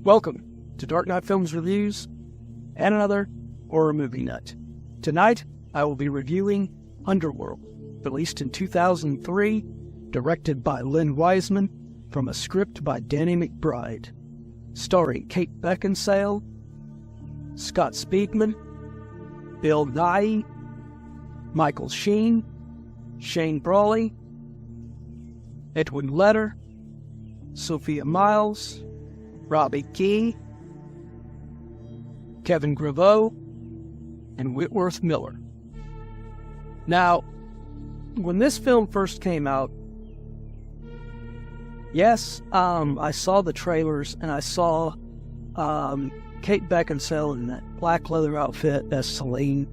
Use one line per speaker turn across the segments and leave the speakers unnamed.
Welcome to Dark Knight Films Reviews and another horror movie nut. Tonight, I will be reviewing Underworld, released in 2003, directed by Len Wiseman, from a script by Danny McBride, starring Kate Beckinsale, Scott Speedman, Bill Nighy, Michael Sheen, Shane Brolly, Edwin Leder, Sophia Myles, Robbie Gee, Kevin Grevioux, and Wentworth Miller. Now, when this film first came out, yes, I saw the trailers and I saw Kate Beckinsale in that black leather outfit as Selene.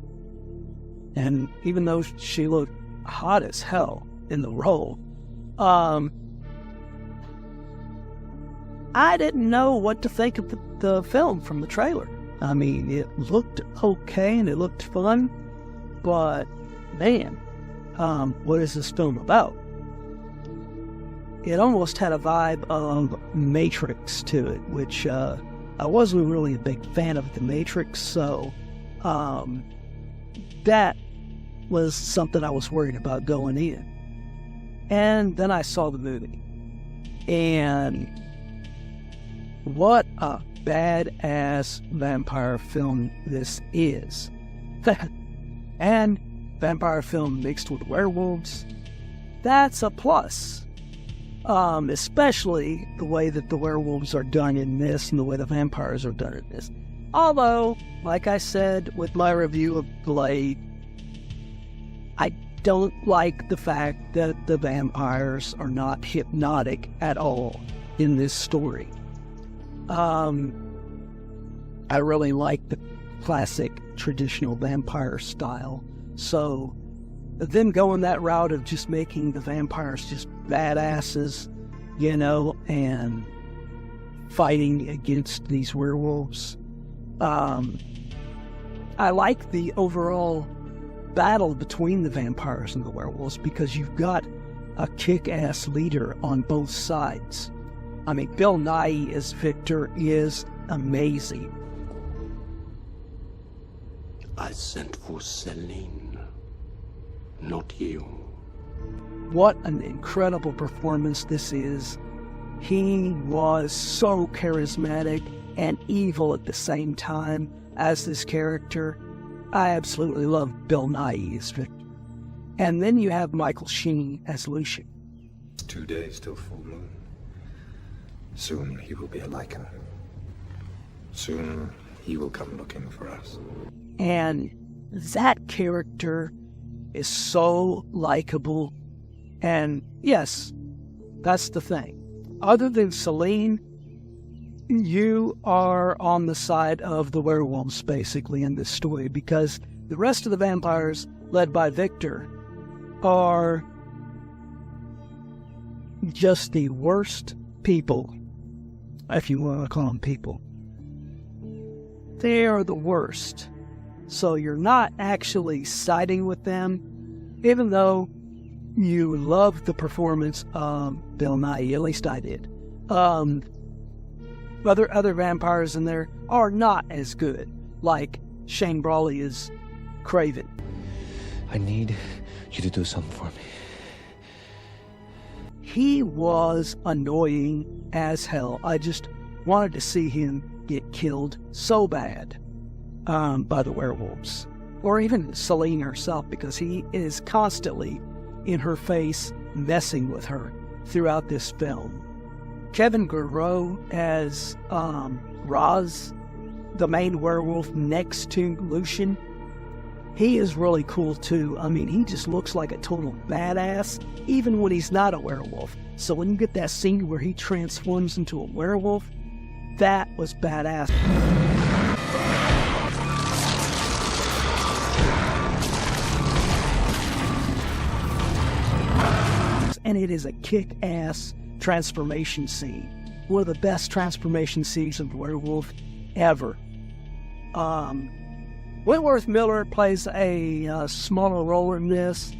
And even though she looked hot as hell in the role, I didn't know what to think of the film from the trailer. I mean, it looked okay and it looked fun, but man, what is this film about? It almost had a vibe of Matrix to it, which I wasn't really a big fan of the Matrix, so that was something I was worried about going in. And then I saw the movie, and what a badass vampire film this is. And vampire film mixed with werewolves, that's a plus. Especially the way that the werewolves are done in this and the way the vampires are done in this. Although, like I said with my review of Blade, I don't like the fact that the vampires are not hypnotic at all in this story. I really like the classic traditional vampire style, so them going that route of just making the vampires just badasses, you know, and fighting against these werewolves. I like the overall battle between the vampires and the werewolves because you've got a kick-ass leader on both sides. I mean, Bill Nighy as Victor is amazing.
I sent for Selene, not you.
What an incredible performance this is. He was so charismatic and evil at the same time as this character. I absolutely love Bill Nighy as Victor. And then you have Michael Sheen as Lucian.
2 days till full moon. Soon he will be a lichen. Soon he will come looking for us.
And that character is so likable. And yes, that's the thing. Other than Selene, you are on the side of the werewolves, basically, in this story, because the rest of the vampires, led by Victor, are just the worst people, if you want to call them people. They are the worst. So you're not actually siding with them, even though you love the performance of Bill Nighy. At least I did. Other vampires in there are not as good, like Shane Brolly is Craven.
I need you to do something for me.
He was annoying as hell. I just wanted to see him get killed so bad by the werewolves. Or even Selene herself, because he is constantly in her face messing with her throughout this film. Kevin Grevioux as Roz, the main werewolf next to Lucian. He is really cool too. I mean, he just looks like a total badass, even when he's not a werewolf. So when you get that scene where he transforms into a werewolf, that was badass. And it is a kick-ass transformation scene. One of the best transformation scenes of werewolf ever. Wentworth Miller plays a smaller role in this.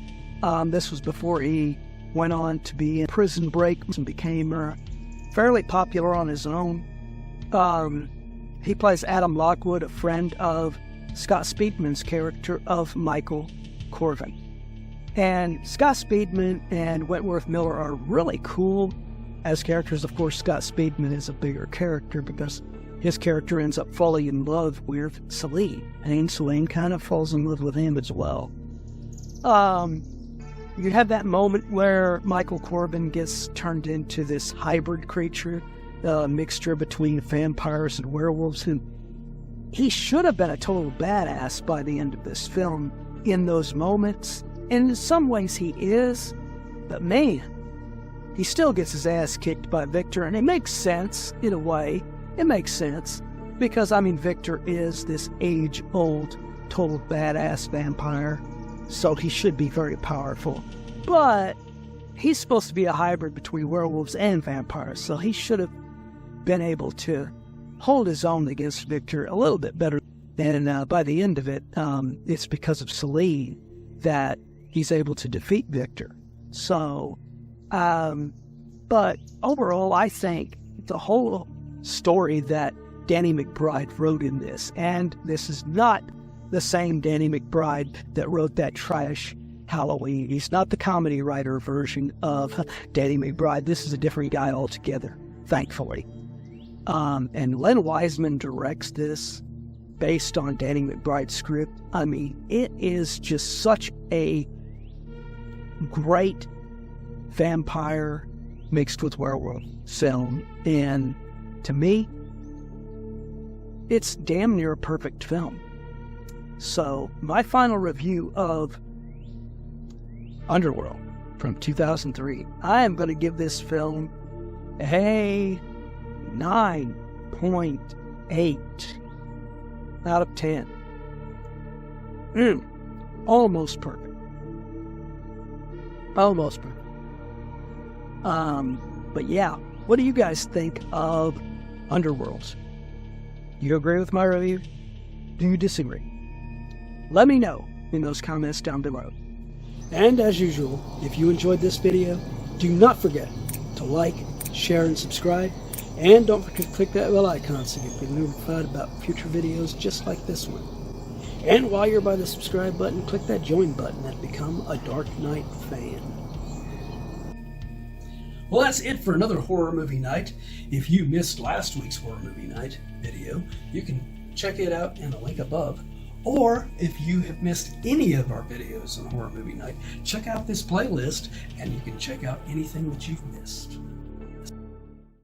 This was before he went on to be in Prison Break and became fairly popular on his own. He plays Adam Lockwood, a friend of Scott Speedman's character of Michael Corvin. And Scott Speedman and Wentworth Miller are really cool as characters. Of course, Scott Speedman is a bigger character because his character ends up falling in love with Celine, and Celine kind of falls in love with him as well. You have that moment where Michael Corvin gets turned into this hybrid creature, a mixture between vampires and werewolves, and he should have been a total badass by the end of this film in those moments. And in some ways he is, but man, he still gets his ass kicked by Victor, and it makes sense in a way. It makes sense because, I mean, Victor is this age-old, total badass vampire, so he should be very powerful. But he's supposed to be a hybrid between werewolves and vampires, so he should have been able to hold his own against Victor a little bit better. And by the end of it, it's because of Celine that he's able to defeat Victor. So, but overall, I think the whole story that Danny McBride wrote in this, and this is not the same Danny McBride that wrote that trash Halloween. He's not the comedy writer version of Danny McBride. This is a different guy altogether, thankfully. And Len Wiseman directs this based on Danny McBride's script. I mean, it is just such a great vampire mixed with werewolf film. And to me, it's damn near a perfect film. So, my final review of Underworld from 2003, I am going to give this film a 9.8 out of 10. Almost perfect. Almost perfect. But yeah, what do you guys think of Underworld? You agree with my review? Do you disagree? Let me know in those comments down below. And as usual, if you enjoyed this video, do not forget to like, share, and subscribe. And don't forget to click that bell icon so you can be notified about future videos just like this one. And while you're by the subscribe button, click that join button and become a Dark Knight fan. Well, that's it for another horror movie night. If you missed last week's horror movie night video, you can check it out in the link above. Or if you have missed any of our videos on horror movie night, check out this playlist and you can check out anything that you've missed.